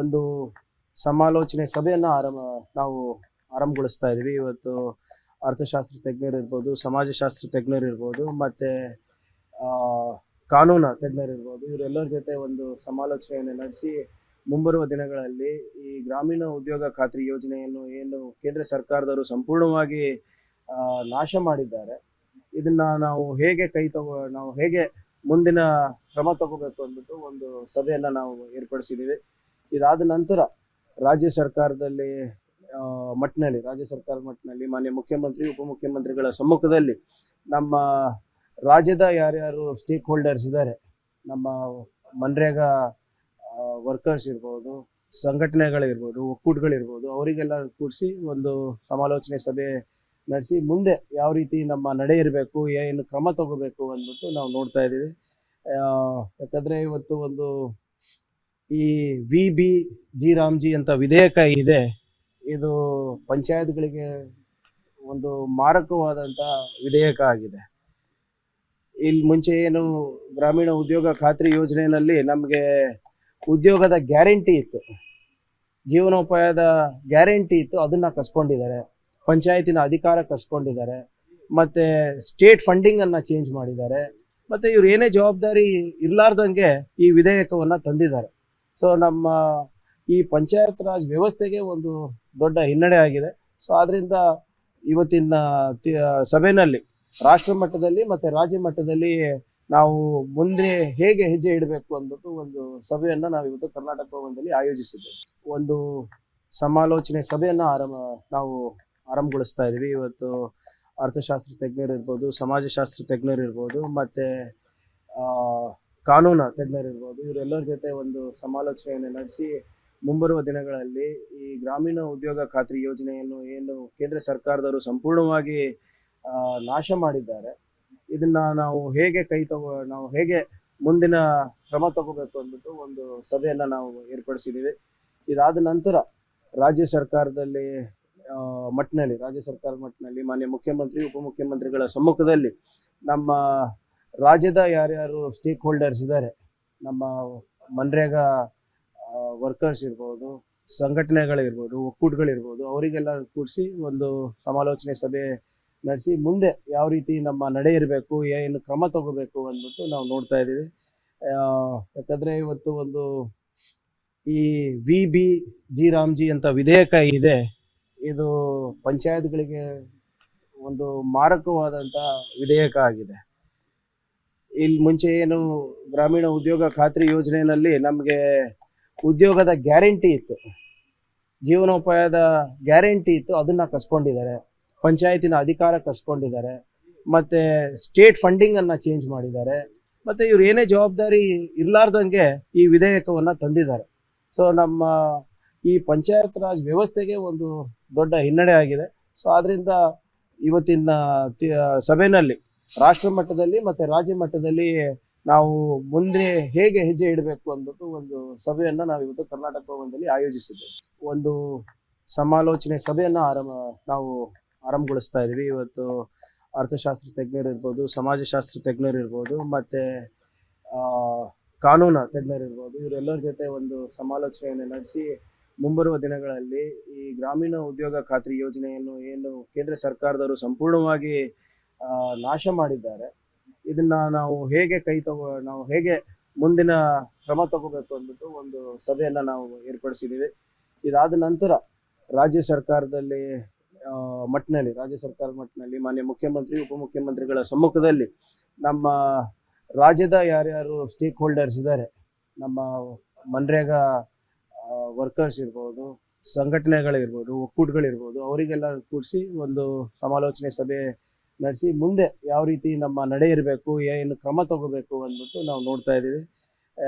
ಒಂದು ಸಮಾಲೋಚನೆ ಸಭೆಯನ್ನು ನಾವು ಆರಂಭಗೊಳಿಸ್ತಾ ಇದ್ದೀವಿ. ಇವತ್ತು ಅರ್ಥಶಾಸ್ತ್ರ ತಜ್ಞರು ಇರ್ಬೋದು, ಸಮಾಜಶಾಸ್ತ್ರ ತಜ್ಞರು ಇರ್ಬೋದು, ಮತ್ತು ಕಾನೂನು ತಜ್ಞರು ಇರ್ಬೋದು, ಇವರೆಲ್ಲರ ಜೊತೆ ಒಂದು ಸಮಾಲೋಚನೆಯನ್ನು ನಡೆಸಿ ಮುಂಬರುವ ದಿನಗಳಲ್ಲಿ ಈ ಗ್ರಾಮೀಣ ಉದ್ಯೋಗ ಖಾತ್ರಿ ಯೋಜನೆಯನ್ನು ಏನು ಕೇಂದ್ರ ಸರ್ಕಾರದವರು ಸಂಪೂರ್ಣವಾಗಿ ನಾಶ ಮಾಡಿದ್ದಾರೆ, ಇದನ್ನ ನಾವು ಹೇಗೆ ಮುಂದಿನ ಕ್ರಮ ತಗೋಬೇಕು ಅಂದ್ಬಿಟ್ಟು ಒಂದು ಸಭೆಯನ್ನು ನಾವು ಏರ್ಪಡಿಸಿದ್ದೀವಿ. ಇದಾದ ನಂತರ ರಾಜ್ಯ ಸರ್ಕಾರದ ಮಟ್ಟದಲ್ಲಿ ಮಾನ್ಯ ಮುಖ್ಯಮಂತ್ರಿ, ಉಪಮುಖ್ಯಮಂತ್ರಿಗಳ ಸಮ್ಮುಖದಲ್ಲಿ ನಮ್ಮ ರಾಜ್ಯದ ಯಾರ್ಯಾರು ಸ್ಟೇಕ್ ಹೋಲ್ಡರ್ಸ್ ಇದ್ದಾರೆ, ನಮ್ಮ ಮನ್ರೇಗಾ ವರ್ಕರ್ಸ್ ಇರ್ಬೋದು, ಸಂಘಟನೆಗಳಿರ್ಬೋದು, ಒಕ್ಕೂಟಗಳಿರ್ಬೋದು, ಅವರಿಗೆಲ್ಲ ಕೂರಿಸಿ ಒಂದು ಸಮಾಲೋಚನೆ ಸಭೆ ನಡೆಸಿ ಮುಂದೆ ಯಾವ ರೀತಿ ನಮ್ಮ ನಡೆ ಇರಬೇಕು, ಏನು ಕ್ರಮ ತಗೋಬೇಕು ಅಂದ್ಬಿಟ್ಟು ನಾವು ನೋಡ್ತಾ ಇದ್ದೀವಿ. ಯಾಕಂದರೆ ಇವತ್ತು ಒಂದು ಈ VBG ರಾಮ್ಜಿ ಅಂತ ವಿಧೇಯಕ ಇದೆ, ಇದು ಪಂಚಾಯತ್ಗಳಿಗೆ ಒಂದು ಮಾರಕವಾದಂಥ ವಿಧೇಯಕ ಆಗಿದೆ. ಇಲ್ಲಿ ಮುಂಚೆ ಏನು ಗ್ರಾಮೀಣ ಉದ್ಯೋಗ ಖಾತ್ರಿ ಯೋಜನೆಯಲ್ಲಿ ನಮಗೆ ಉದ್ಯೋಗದ ಗ್ಯಾರಂಟಿ ಇತ್ತು, ಜೀವನೋಪಾಯದ ಗ್ಯಾರಂಟಿ ಇತ್ತು, ಅದನ್ನು ಕಸ್ಕೊಂಡಿದ್ದಾರೆ. ಪಂಚಾಯತಿನ ಅಧಿಕಾರ ಕಸ್ಕೊಂಡಿದ್ದಾರೆ, ಮತ್ತು ಸ್ಟೇಟ್ ಫಂಡಿಂಗನ್ನು ಚೇಂಜ್ ಮಾಡಿದ್ದಾರೆ, ಮತ್ತು ಇವ್ರು ಏನೇ ಜವಾಬ್ದಾರಿ ಇರಲಾರ್ದಂಗೆ ಈ ವಿಧೇಯಕವನ್ನು ತಂದಿದ್ದಾರೆ. ಸೊ ನಮ್ಮ ಈ ಪಂಚಾಯತ್ ರಾಜ್ ವ್ಯವಸ್ಥೆಗೆ ಒಂದು ದೊಡ್ಡ ಹಿನ್ನಡೆ ಆಗಿದೆ. ಸೊ ಆದ್ದರಿಂದ ಇವತ್ತಿನ ಸಭೆಯಲ್ಲಿ ರಾಷ್ಟ್ರ ಮಟ್ಟದಲ್ಲಿ ಮತ್ತು ರಾಜ್ಯ ಮಟ್ಟದಲ್ಲಿ ನಾವು ಮುಂದೆ ಹೇಗೆ ಹೆಜ್ಜೆ ಇಡಬೇಕು ಅಂದ್ಬಿಟ್ಟು ಒಂದು ಸಭೆಯನ್ನು ನಾವು ಇವತ್ತು ಕರ್ನಾಟಕ ಭವನದಲ್ಲಿ ಆಯೋಜಿಸಿದ್ದೇವೆ. ಒಂದು ಸಮಾಲೋಚನೆ ಸಭೆಯನ್ನು ನಾವು ಆರಂಭಗೊಳಿಸ್ತಾ ಇದ್ದೀವಿ. ಇವತ್ತು ಅರ್ಥಶಾಸ್ತ್ರ ತಜ್ಞರು ಇರ್ಬೋದು, ಸಮಾಜಶಾಸ್ತ್ರ ತಜ್ಞರು ಇರ್ಬೋದು, ಮತ್ತು ಕಾನೂನು ತಜ್ಞರು ಇರ್ಬೋದು, ಇವರೆಲ್ಲರ ಜೊತೆ ಒಂದು ಸಮಾಲೋಚನೆಯನ್ನು ನಡೆಸಿ ಮುಂಬರುವ ದಿನಗಳಲ್ಲಿ ಈ ಗ್ರಾಮೀಣ ಉದ್ಯೋಗ ಖಾತ್ರಿ ಯೋಜನೆಯನ್ನು ಏನು ಕೇಂದ್ರ ಸರ್ಕಾರದವರು ಸಂಪೂರ್ಣವಾಗಿ ನಾಶ ಮಾಡಿದ್ದಾರೆ, ಇದನ್ನ ನಾವು ಹೇಗೆ ಮುಂದಿನ ಕ್ರಮ ತಗೋಬೇಕು ಅಂದ್ಬಿಟ್ಟು ಒಂದು ಸಭೆಯನ್ನು ನಾವು ಏರ್ಪಡಿಸಿದ್ದೀವಿ. ಇದಾದ ನಂತರ ರಾಜ್ಯ ಸರ್ಕಾರದ ಮಟ್ಟದಲ್ಲಿ ಮಾನ್ಯ ಮುಖ್ಯಮಂತ್ರಿ, ಉಪಮುಖ್ಯಮಂತ್ರಿಗಳ ಸಮ್ಮುಖದಲ್ಲಿ ನಮ್ಮ ರಾಜ್ಯದ ಯಾರ್ಯಾರು ಸ್ಟೇಕ್ ಹೋಲ್ಡರ್ಸ್ ಇದ್ದಾರೆ, ನಮ್ಮ ಮನ್ರೇಗಾ ವರ್ಕರ್ಸ್ ಇರ್ಬೋದು, ಸಂಘಟನೆಗಳಿರ್ಬೋದು, ಒಕ್ಕೂಟಗಳಿರ್ಬೋದು, ಅವರಿಗೆಲ್ಲ ಕೂರಿಸಿ ಒಂದು ಸಮಾಲೋಚನೆ ಸಭೆ ನಡೆಸಿ ಮುಂದೆ ಯಾವ ರೀತಿ ನಮ್ಮ ನಡೆ ಇರಬೇಕು, ಏನು ಕ್ರಮ ತಗೋಬೇಕು ಅಂದ್ಬಿಟ್ಟು ನಾವು ನೋಡ್ತಾ ಇದ್ದೀವಿ. ಯಾಕಂದರೆ ಇವತ್ತು ಒಂದು ಈ VBG ರಾಮ್ಜಿ ಅಂತ ವಿಧೇಯಕ ಇದೆ, ಇದು ಪಂಚಾಯತ್ಗಳಿಗೆ ಒಂದು ಮಾರಕವಾದಂಥ ವಿಧೇಯಕ ಆಗಿದೆ. ಇಲ್ಲಿ ಮುಂಚೆ ಏನು ಗ್ರಾಮೀಣ ಉದ್ಯೋಗ ಖಾತ್ರಿ ಯೋಜನೆಯಲ್ಲಿ ನಮಗೆ ಉದ್ಯೋಗದ ಗ್ಯಾರಂಟಿ ಇತ್ತು, ಜೀವನೋಪಾಯದ ಗ್ಯಾರಂಟಿ ಇತ್ತು, ಅದನ್ನು ಕಸ್ಕೊಂಡಿದ್ದಾರೆ. ಪಂಚಾಯತಿನ ಅಧಿಕಾರ ಕಸ್ಕೊಂಡಿದ್ದಾರೆ, ಮತ್ತು ಸ್ಟೇಟ್ ಫಂಡಿಂಗನ್ನು ಚೇಂಜ್ ಮಾಡಿದ್ದಾರೆ, ಮತ್ತು ಇವ್ರು ಏನೇ ಜವಾಬ್ದಾರಿ ಇರಲಾರ್ದಂಗೆ ಈ ವಿಧೇಯಕವನ್ನು ತಂದಿದ್ದಾರೆ. ಸೊ ನಮ್ಮ ಈ ಪಂಚಾಯತ್ ರಾಜ್ ವ್ಯವಸ್ಥೆಗೆ ಒಂದು ದೊಡ್ಡ ಹಿನ್ನಡೆ ಆಗಿದೆ. ಸೊ ಆದ್ದರಿಂದ ಇವತ್ತಿನ ಸಭೆಯಲ್ಲಿ ರಾಷ್ಟ್ರ ಮಟ್ಟದಲ್ಲಿ ಮತ್ತು ರಾಜ್ಯ ಮಟ್ಟದಲ್ಲಿ ನಾವು ಮುಂದೆ ಹೇಗೆ ಹೆಜ್ಜೆ ಇಡಬೇಕು ಅಂದ್ಬಿಟ್ಟು ಒಂದು ಸಭೆಯನ್ನು ನಾವು ಇವತ್ತು ಕರ್ನಾಟಕ ಭವನದಲ್ಲಿ ಆಯೋಜಿಸಿದ್ದೇವೆ. ಒಂದು ಸಮಾಲೋಚನೆ ಸಭೆಯನ್ನು ನಾವು ಆರಂಭಗೊಳಿಸ್ತಾ ಇದ್ದೀವಿ. ಇವತ್ತು ಅರ್ಥಶಾಸ್ತ್ರ ತಜ್ಞರು ಇರ್ಬೋದು, ಸಮಾಜಶಾಸ್ತ್ರ ತಜ್ಞರು ಇರ್ಬೋದು, ಮತ್ತು ಕಾನೂನು ತಜ್ಞರು ಇರ್ಬೋದು, ಇವರೆಲ್ಲರ ಜೊತೆ ಒಂದು ಸಮಾಲೋಚನೆಯನ್ನು ನಡೆಸಿ ಮುಂಬರುವ ದಿನಗಳಲ್ಲಿ ಈ ಗ್ರಾಮೀಣ ಉದ್ಯೋಗ ಖಾತ್ರಿ ಯೋಜನೆಯನ್ನು ಏನು ಕೇಂದ್ರ ಸರ್ಕಾರದವರು ಸಂಪೂರ್ಣವಾಗಿ ನಾಶ ಮಾಡಿದ್ದಾರೆ, ಇದನ್ನ ನಾವು ಹೇಗೆ ಮುಂದಿನ ಕ್ರಮ ತಗೋಬೇಕು ಅಂದ್ಬಿಟ್ಟು ಒಂದು ಸಭೆಯನ್ನು ನಾವು ಏರ್ಪಡಿಸಿದ್ದೀವಿ. ಇದಾದ ನಂತರ ರಾಜ್ಯ ಸರ್ಕಾರದ ಮಟ್ಟದಲ್ಲಿ ಮಾನ್ಯ ಮುಖ್ಯಮಂತ್ರಿ, ಉಪಮುಖ್ಯಮಂತ್ರಿಗಳ ಸಮ್ಮುಖದಲ್ಲಿ ನಮ್ಮ ರಾಜ್ಯದ ಯಾರ್ಯಾರು ಸ್ಟೇಕ್ ಹೋಲ್ಡರ್ಸ್ ಇದ್ದಾರೆ, ನಮ್ಮ ಮನ್ರೇಗಾ ವರ್ಕರ್ಸ್ ಇರ್ಬೋದು, ಸಂಘಟನೆಗಳಿರ್ಬೋದು, ಒಕ್ಕೂಟಗಳಿರ್ಬೋದು, ಅವರಿಗೆಲ್ಲ ಕೂರಿಸಿ ಒಂದು ಸಮಾಲೋಚನೆ ಸಭೆ ನಡೆಸಿ ಮುಂದೆ ಯಾವ ರೀತಿ ನಮ್ಮ ನಡೆ ಇರಬೇಕು, ಏನು ಕ್ರಮ ತಗೋಬೇಕು ಅಂದ್ಬಿಟ್ಟು ನಾವು ನೋಡ್ತಾ ಇದ್ದೀವಿ.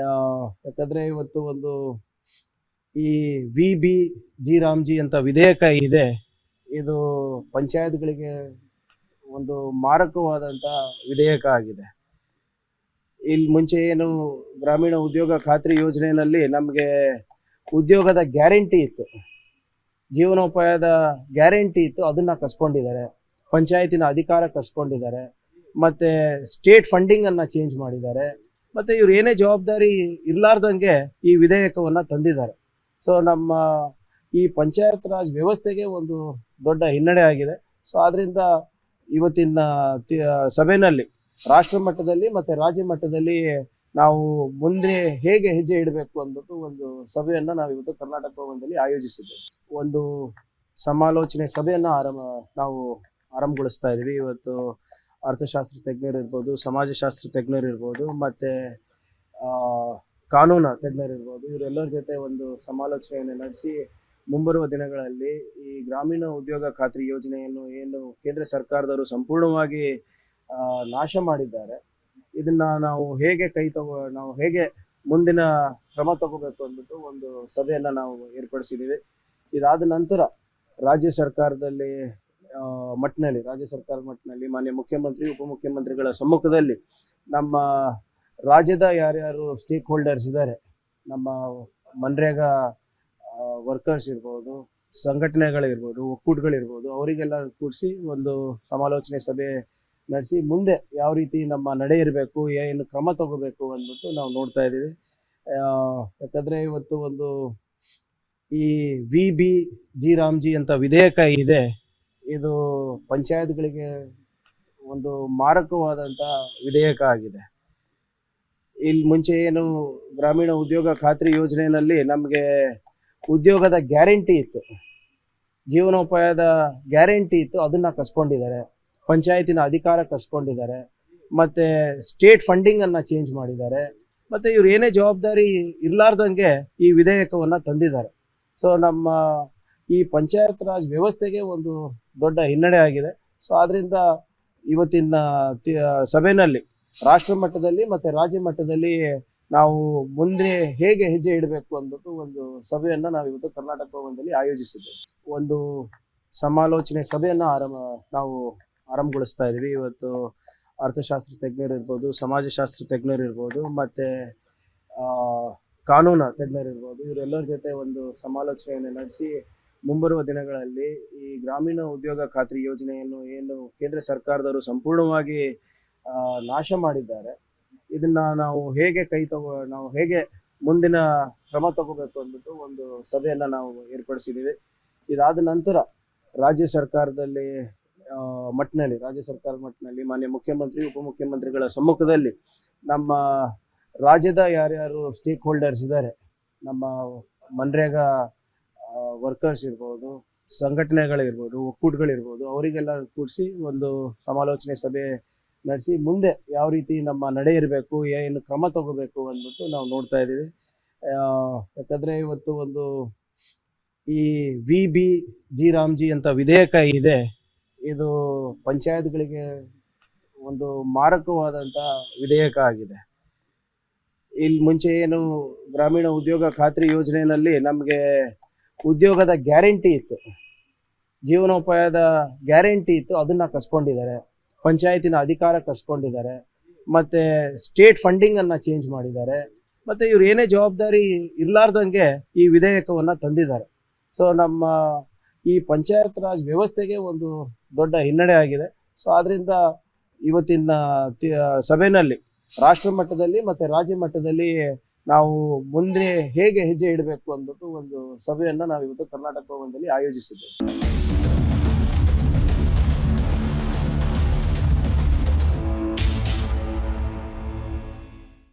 ಯಾಕಂದರೆ ಇವತ್ತು ಒಂದು ಈ VBG ರಾಮ್ಜಿ ಅಂತ ವಿಧೇಯಕ ಇದೆ, ಇದು ಪಂಚಾಯತ್ಗಳಿಗೆ ಒಂದು ಮಾರಕವಾದಂಥ ವಿಧೇಯಕ ಆಗಿದೆ. ಇಲ್ಲಿ ಮುಂಚೆ ಏನು ಗ್ರಾಮೀಣ ಉದ್ಯೋಗ ಖಾತ್ರಿ ಯೋಜನೆಯಲ್ಲಿ ನಮಗೆ ಉದ್ಯೋಗದ ಗ್ಯಾರಂಟಿ ಇತ್ತು, ಜೀವನೋಪಾಯದ ಗ್ಯಾರಂಟಿ ಇತ್ತು, ಅದನ್ನು ಕಸ್ಕೊಂಡಿದ್ದಾರೆ. ಪಂಚಾಯತಿನ ಅಧಿಕಾರ ಕಸ್ಕೊಂಡಿದ್ದಾರೆ, ಮತ್ತು ಸ್ಟೇಟ್ ಫಂಡಿಂಗನ್ನು ಚೇಂಜ್ ಮಾಡಿದ್ದಾರೆ, ಮತ್ತು ಇವ್ರು ಏನೇ ಜವಾಬ್ದಾರಿ ಇರಲಾರ್ದಂಗೆ ಈ ವಿಧೇಯಕವನ್ನು ತಂದಿದ್ದಾರೆ. ಸೊ ನಮ್ಮ ಈ ಪಂಚಾಯತ್ ರಾಜ್ ವ್ಯವಸ್ಥೆಗೆ ಒಂದು ದೊಡ್ಡ ಹಿನ್ನಡೆ ಆಗಿದೆ. ಸೊ ಆದ್ರಿಂದ ಇವತ್ತಿನ ಸಭೆಯಲ್ಲಿ ರಾಷ್ಟ್ರ ಮಟ್ಟದಲ್ಲಿ ಮತ್ತೆ ರಾಜ್ಯ ಮಟ್ಟದಲ್ಲಿ ನಾವು ಮುಂದೆ ಹೇಗೆ ಹೆಜ್ಜೆ ಇಡಬೇಕು ಅಂದ್ಬಿಟ್ಟು ಒಂದು ಸಭೆಯನ್ನ ನಾವು ಇವತ್ತು ಕರ್ನಾಟಕ ಭವನದಲ್ಲಿ ಆಯೋಜಿಸಿದ್ದೇವೆ. ಒಂದು ಸಮಾಲೋಚನೆ ಸಭೆಯನ್ನ ನಾವು ಆರಂಭಗೊಳಿಸ್ತಾ ಇದೀವಿ. ಇವತ್ತು ಅರ್ಥಶಾಸ್ತ್ರ ತಜ್ಞರು ಇರ್ಬೋದು, ಸಮಾಜಶಾಸ್ತ್ರ ತಜ್ಞರು ಇರ್ಬೋದು, ಮತ್ತೆ ಕಾನೂನು ತಜ್ಞರು ಇರ್ಬೋದು, ಇವರೆಲ್ಲರ ಜೊತೆ ಒಂದು ಸಮಾಲೋಚನೆಯನ್ನು ನಡೆಸಿ ಮುಂಬರುವ ದಿನಗಳಲ್ಲಿ ಈ ಗ್ರಾಮೀಣ ಉದ್ಯೋಗ ಖಾತ್ರಿ ಯೋಜನೆಯನ್ನು ಏನು ಕೇಂದ್ರ ಸರ್ಕಾರದವರು ಸಂಪೂರ್ಣವಾಗಿ ನಾಶ ಮಾಡಿದ್ದಾರೆ, ಇದನ್ನ ನಾವು ಹೇಗೆ ಮುಂದಿನ ಕ್ರಮ ತಗೋಬೇಕು ಅಂದ್ಬಿಟ್ಟು ಒಂದು ಸಭೆಯನ್ನ ನಾವು ಏರ್ಪಡಿಸಿದ್ದೀವಿ. ಇದಾದ ನಂತರ ರಾಜ್ಯ ಸರ್ಕಾರದ ಮಟ್ಟಿನಲ್ಲಿ ಮಾನ್ಯ ಮುಖ್ಯಮಂತ್ರಿ ಉಪಮುಖ್ಯಮಂತ್ರಿಗಳ ಸಮ್ಮುಖದಲ್ಲಿ ನಮ್ಮ ರಾಜ್ಯದ ಯಾರ್ಯಾರು ಸ್ಟೇಕ್ ಹೋಲ್ಡರ್ಸ್ ಇದ್ದಾರೆ, ನಮ್ಮ ಮನ್ರೇಗಾ ವರ್ಕರ್ಸ್ ಇರ್ಬೋದು, ಸಂಘಟನೆಗಳಿರ್ಬೋದು, ಒಕ್ಕೂಟಗಳಿರ್ಬೋದು, ಅವರಿಗೆಲ್ಲ ಕೂಡಿಸಿ ಒಂದು ಸಮಾಲೋಚನೆ ಸಭೆ ನಡೆಸಿ ಮುಂದೆ ಯಾವ ರೀತಿ ನಮ್ಮ ನಡೆ ಇರಬೇಕು, ಏನು ಕ್ರಮ ತಗೋಬೇಕು ಅಂದ್ಬಿಟ್ಟು ನಾವು ನೋಡ್ತಾ ಇದ್ದೀವಿ. ಯಾಕಂದರೆ ಇವತ್ತು ಒಂದು ಈ VBG ರಾಮ್ಜಿ ಅಂತ ವಿಧೇಯಕ ಇದೆ, ಇದು ಪಂಚಾಯತ್ಗಳಿಗೆ ಒಂದು ಮಾರಕವಾದಂಥ ವಿಧೇಯಕ ಆಗಿದೆ. ಇಲ್ಲಿ ಮುಂಚೆ ಏನು ಗ್ರಾಮೀಣ ಉದ್ಯೋಗ ಖಾತ್ರಿ ಯೋಜನೆಯಲ್ಲಿ ನಮಗೆ ಉದ್ಯೋಗದ ಗ್ಯಾರಂಟಿ ಇತ್ತು, ಜೀವನೋಪಾಯದ ಗ್ಯಾರಂಟಿ ಇತ್ತು, ಅದನ್ನ ಕಸ್ಕೊಂಡಿದ್ದಾರೆ. ಪಂಚಾಯತಿನ ಅಧಿಕಾರ ಕಸ್ಕೊಂಡಿದ್ದಾರೆ, ಮತ್ತೆ ಸ್ಟೇಟ್ ಫಂಡಿಂಗ್ ಅನ್ನ ಚೇಂಜ್ ಮಾಡಿದ್ದಾರೆ, ಮತ್ತೆ ಇವ್ರು ಏನೇ ಜವಾಬ್ದಾರಿ ಇರ್ಲಾರ್ದಂಗೆ ಈ ವಿಧೇಯಕವನ್ನ ತಂದಿದ್ದಾರೆ. ಸೊ ನಮ್ಮ ಈ ಪಂಚಾಯತ್ ರಾಜ್ ವ್ಯವಸ್ಥೆಗೆ ಒಂದು ದೊಡ್ಡ ಹಿನ್ನಡೆ ಆಗಿದೆ. ಸೊ ಆದ್ರಿಂದ ಇವತ್ತಿನ ಸಭೆಯಲ್ಲಿ ರಾಷ್ಟ್ರ ಮಟ್ಟದಲ್ಲಿ ಮತ್ತೆ ರಾಜ್ಯ ಮಟ್ಟದಲ್ಲಿ ನಾವು ಮುಂದೆ ಹೇಗೆ ಹೆಜ್ಜೆ ಇಡಬೇಕು ಅಂದ್ಬಿಟ್ಟು ಒಂದು ಸಭೆಯನ್ನ ನಾವು ಇವತ್ತು ಕರ್ನಾಟಕ ಭವನದಲ್ಲಿ ಆಯೋಜಿಸಿದ್ದೇವೆ. ಒಂದು ಸಮಾಲೋಚನೆ ಸಭೆಯನ್ನ ನಾವು ಆರಂಭಗೊಳಿಸ್ತಾ ಇದೀವಿ. ಇವತ್ತು ಅರ್ಥಶಾಸ್ತ್ರ ತಜ್ಞರು ಇರ್ಬೋದು, ಸಮಾಜಶಾಸ್ತ್ರ ತಜ್ಞರು ಇರ್ಬೋದು, ಮತ್ತೆ ಕಾನೂನು ತಜ್ಞರು ಇರ್ಬೋದು, ಇವರೆಲ್ಲರ ಜೊತೆ ಒಂದು ಸಮಾಲೋಚನೆಯನ್ನು ನಡೆಸಿ ಮುಂಬರುವ ದಿನಗಳಲ್ಲಿ ಈ ಗ್ರಾಮೀಣ ಉದ್ಯೋಗ ಖಾತ್ರಿ ಯೋಜನೆಯನ್ನು ಏನು ಕೇಂದ್ರ ಸರ್ಕಾರದವರು ಸಂಪೂರ್ಣವಾಗಿ ನಾಶ ಮಾಡಿದ್ದಾರೆ, ಇದನ್ನ ನಾವು ಹೇಗೆ ಮುಂದಿನ ಕ್ರಮ ತಗೋಬೇಕು ಅಂದ್ಬಿಟ್ಟು ಒಂದು ಸಭೆಯನ್ನ ನಾವು ಏರ್ಪಡಿಸಿದ್ದೀವಿ. ಇದಾದ ನಂತರ ರಾಜ್ಯ ಸರ್ಕಾರದ ಮಟ್ಟಿನಲ್ಲಿ ಮಾನ್ಯ ಮುಖ್ಯಮಂತ್ರಿ ಉಪಮುಖ್ಯಮಂತ್ರಿಗಳ ಸಮ್ಮುಖದಲ್ಲಿ ನಮ್ಮ ರಾಜ್ಯದ ಯಾರ್ಯಾರು ಸ್ಟೇಕ್ ಹೋಲ್ಡರ್ಸ್ ಇದ್ದಾರೆ, ನಮ್ಮ ಮನ್ರೇಗಾ ವರ್ಕರ್ಸ್ ಇರ್ಬೋದು, ಸಂಘಟನೆಗಳಿರ್ಬೋದು, ಒಕ್ಕೂಟಗಳಿರ್ಬೋದು, ಅವರಿಗೆಲ್ಲ ಕೂಡಿಸಿ ಒಂದು ಸಮಾಲೋಚನೆ ಸಭೆ ನಡೆಸಿ ಮುಂದೆ ಯಾವ ರೀತಿ ನಮ್ಮ ನಡೆ ಇರಬೇಕು, ಏನು ಕ್ರಮ ತಗೋಬೇಕು ಅಂದ್ಬಿಟ್ಟು ನಾವು ನೋಡ್ತಾ ಇದ್ದೀವಿ. ಯಾಕಂದರೆ ಇವತ್ತು ಒಂದು ಈ VBG ರಾಮ್ಜಿ ಅಂತ ವಿಧೇಯಕ ಇದೆ, ಇದು ಪಂಚಾಯತ್ಗಳಿಗೆ ಒಂದು ಮಾರಕವಾದಂಥ ವಿಧೇಯಕ ಆಗಿದೆ. ಇಲ್ಲಿ ಮುಂಚೆ ಏನು ಗ್ರಾಮೀಣ ಉದ್ಯೋಗ ಖಾತ್ರಿ ಯೋಜನೆಯಲ್ಲಿ ನಮಗೆ ಉದ್ಯೋಗದ ಗ್ಯಾರಂಟಿ ಇತ್ತು, ಜೀವನೋಪಾಯದ ಗ್ಯಾರಂಟಿ ಇತ್ತು, ಅದನ್ನ ಕಸ್ಕೊಂಡಿದ್ದಾರೆ. ಪಂಚಾಯತಿನ ಅಧಿಕಾರ ಕಸ್ಕೊಂಡಿದ್ದಾರೆ, ಮತ್ತೆ ಸ್ಟೇಟ್ ಫಂಡಿಂಗ್ ಅನ್ನ ಚೇಂಜ್ ಮಾಡಿದ್ದಾರೆ, ಮತ್ತೆ ಇವ್ರು ಏನೇ ಜವಾಬ್ದಾರಿ ಇರ್ಲಾರ್ದಂಗೆ ಈ ವಿಧೇಯಕವನ್ನ ತಂದಿದ್ದಾರೆ. ಸೊ ನಮ್ಮ ಈ ಪಂಚಾಯತ್ ರಾಜ್ ವ್ಯವಸ್ಥೆಗೆ ಒಂದು ದೊಡ್ಡ ಹಿನ್ನಡೆ ಆಗಿದೆ. ಸೊ ಆದ್ರಿಂದ ಇವತ್ತಿನ ಸಭೆಯಲ್ಲಿ ರಾಷ್ಟ್ರ ಮಟ್ಟದಲ್ಲಿ ಮತ್ತೆ ರಾಜ್ಯ ಮಟ್ಟದಲ್ಲಿ ನಾವು ಮುಂದೆ ಹೇಗೆ ಹೆಜ್ಜೆ ಇಡಬೇಕು ಅಂದ್ಬಿಟ್ಟು ಒಂದು ಸಭೆಯನ್ನ ನಾವು ಇವತ್ತು ಕರ್ನಾಟಕ ಭವನದಲ್ಲಿ ಆಯೋಜಿಸಿದ್ದೇವೆ.